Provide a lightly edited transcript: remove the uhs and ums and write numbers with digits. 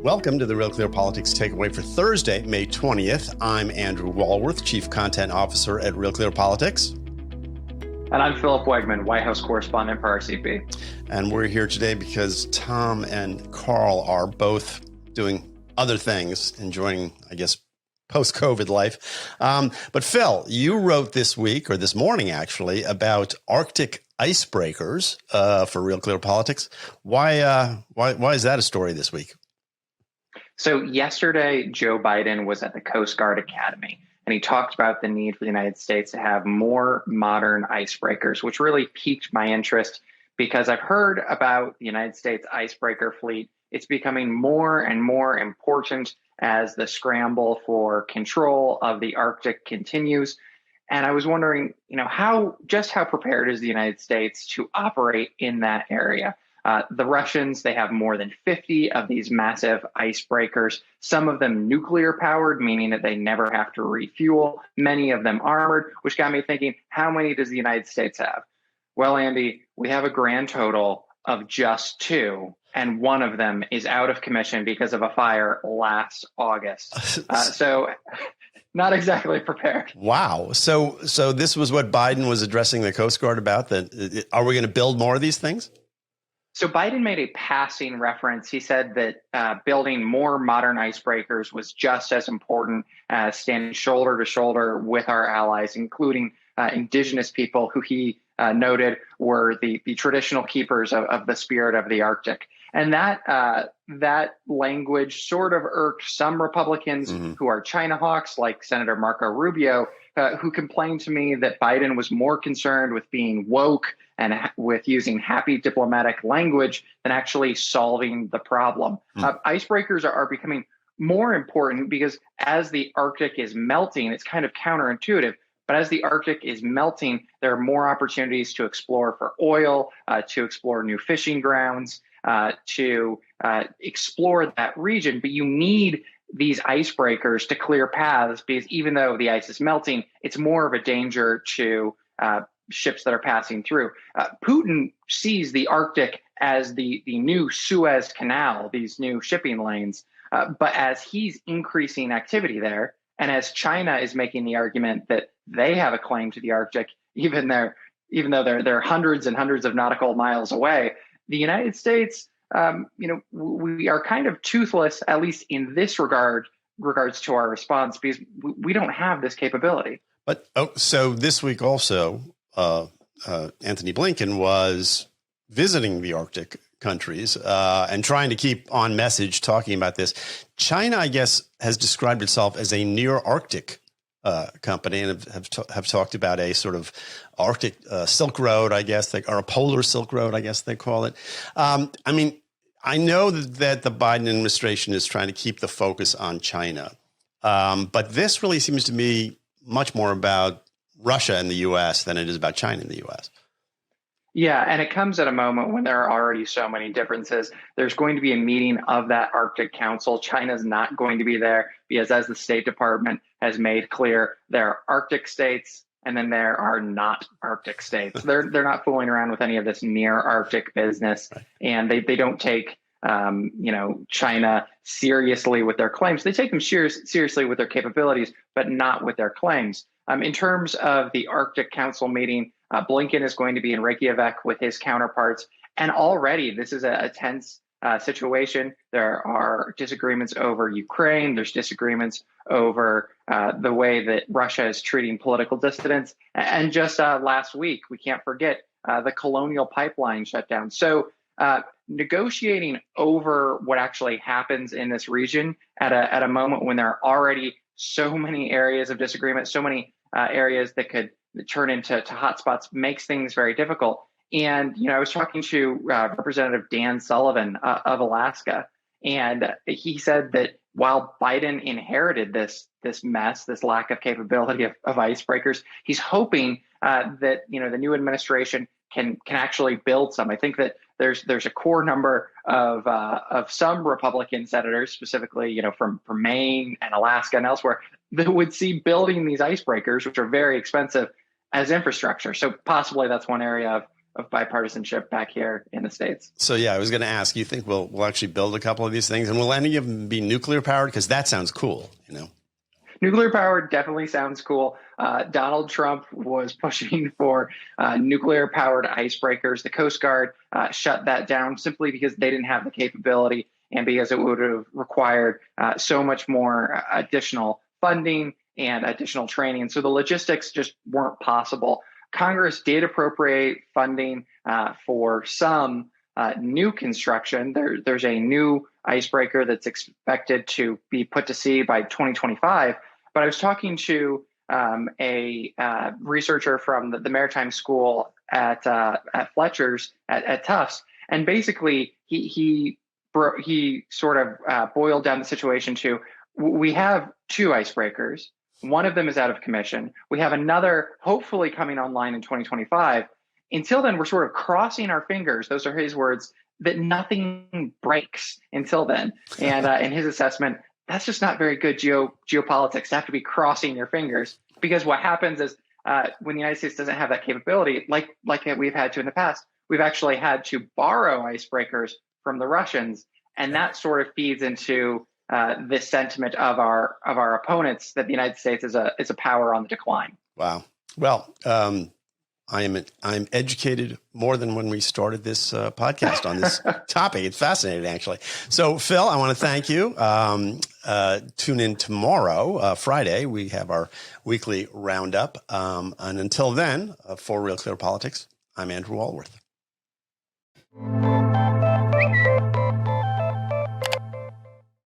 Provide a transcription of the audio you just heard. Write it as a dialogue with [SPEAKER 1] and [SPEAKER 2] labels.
[SPEAKER 1] Welcome to the Real Clear Politics Takeaway for Thursday, May 20th. I'm Andrew Walworth, Chief Content Officer at RealClearPolitics.
[SPEAKER 2] And I'm Philip Wegmann, White House Correspondent for RCP.
[SPEAKER 1] And we're here today because Tom and Carl are both doing other things, enjoying, I guess, post-COVID life. But Phil, you wrote this week, or this morning actually, about Arctic icebreakers for Real Clear Politics. Why is that a story this week?
[SPEAKER 2] So yesterday, Joe Biden was at the Coast Guard Academy, and he talked about the need for the United States to have more modern icebreakers, which really piqued my interest because I've heard about the United States icebreaker fleet. It's becoming more and more important as the scramble for control of the Arctic continues. And I was wondering, how prepared is the United States to operate in that area? The Russians, they have more than 50 of these massive icebreakers, some of them nuclear powered, meaning that they never have to refuel, many of them armored, which got me thinking, how many does the United States have? Well, Andy, we have a grand total of just 2, and one of them is out of commission because of a fire last August. So not exactly prepared.
[SPEAKER 1] Wow. So this was what Biden was addressing the Coast Guard about, that are we going to build more of these things?
[SPEAKER 2] So Biden made a passing reference. He said that building more modern icebreakers was just as important as standing shoulder to shoulder with our allies, including indigenous people who he noted were the traditional keepers of the spirit of the Arctic. And that language sort of irked some Republicans who are China hawks, like Senator Marco Rubio, who complained to me that Biden was more concerned with being woke and with using happy diplomatic language than actually solving the problem. Icebreakers are becoming more important because as the Arctic is melting, it's kind of counterintuitive, but as the Arctic is melting, there are more opportunities to explore for oil, to explore new fishing grounds, to explore that region. But you need these icebreakers to clear paths because even though the ice is melting, it's more of a danger to ships that are passing through. Putin sees the Arctic as the new Suez Canal, these new shipping lanes. But as he's increasing activity there, and as China is making the argument that they have a claim to the Arctic, even though they're hundreds and hundreds of nautical miles away, the United States, we are kind of toothless, at least in this regards to our response, because we don't have this capability.
[SPEAKER 1] But so this week also, Anthony Blinken was visiting the Arctic countries and trying to keep on message talking about this. China, I guess, has described itself as a near Arctic company and have talked about a sort of Arctic Silk Road, I guess, or a polar Silk Road, I guess they call it. I know that the Biden administration is trying to keep the focus on China, but this really seems to me much more about Russia and the U.S. than it is about China and the U.S.
[SPEAKER 2] Yeah, and it comes at a moment when there are already so many differences. There's going to be a meeting of that Arctic Council. China's not going to be there because, as the State Department has made clear, there are Arctic states and then there are not Arctic states. They're not fooling around with any of this near Arctic business, and they don't take China seriously with their claims. They take them seriously with their capabilities, but not with their claims. In terms of the Arctic Council meeting, Blinken is going to be in Reykjavik with his counterparts. And already this is a tense situation. There are disagreements over Ukraine. There's disagreements over the way that Russia is treating political dissidents. And just last week, we can't forget the Colonial Pipeline shutdown. So negotiating over what actually happens in this region at a moment when there are already so many areas of disagreement, so many areas that could turn into hotspots makes things very difficult. And, I was talking to Representative Dan Sullivan of Alaska, and he said that while Biden inherited this mess, this lack of capability of icebreakers, he's hoping that, the new administration can actually build some. I think that there's a core number of some Republican senators, specifically, from Maine and Alaska and elsewhere, that would see building these icebreakers, which are very expensive, as infrastructure. So possibly that's one area of bipartisanship back here in the States.
[SPEAKER 1] So, yeah, I was going to ask, you think we'll actually build a couple of these things, and will any of them be nuclear powered? Because that sounds cool,
[SPEAKER 2] Nuclear powered definitely sounds cool. Donald Trump was pushing for nuclear powered icebreakers. The Coast Guard shut that down simply because they didn't have the capability and because it would have required so much more additional funding and additional training. So the logistics just weren't possible. Congress did appropriate funding for some new construction. There's a new icebreaker that's expected to be put to sea by 2025. But I was talking to a researcher from the Maritime School at Fletcher's at Tufts, and basically he sort of boiled down the situation to: we have two icebreakers. One of them is out of commission. We have another hopefully coming online in 2025. Until then, we're sort of crossing our fingers. Those are his words, that nothing breaks until then. And in his assessment, that's just not very good geopolitics to have to be crossing your fingers, because what happens is when the United States doesn't have that capability, like we've had to in the past, we've actually had to borrow icebreakers from the Russians, and that sort of feeds into this sentiment of our opponents that the United States is a power on the decline.
[SPEAKER 1] Wow. Well, I'm educated more than when we started this podcast on this topic. It's fascinating, actually. So, Phil, I want to thank you. Tune in tomorrow, Friday. We have our weekly roundup. And until then, for Real Clear Politics, I'm Andrew Walworth.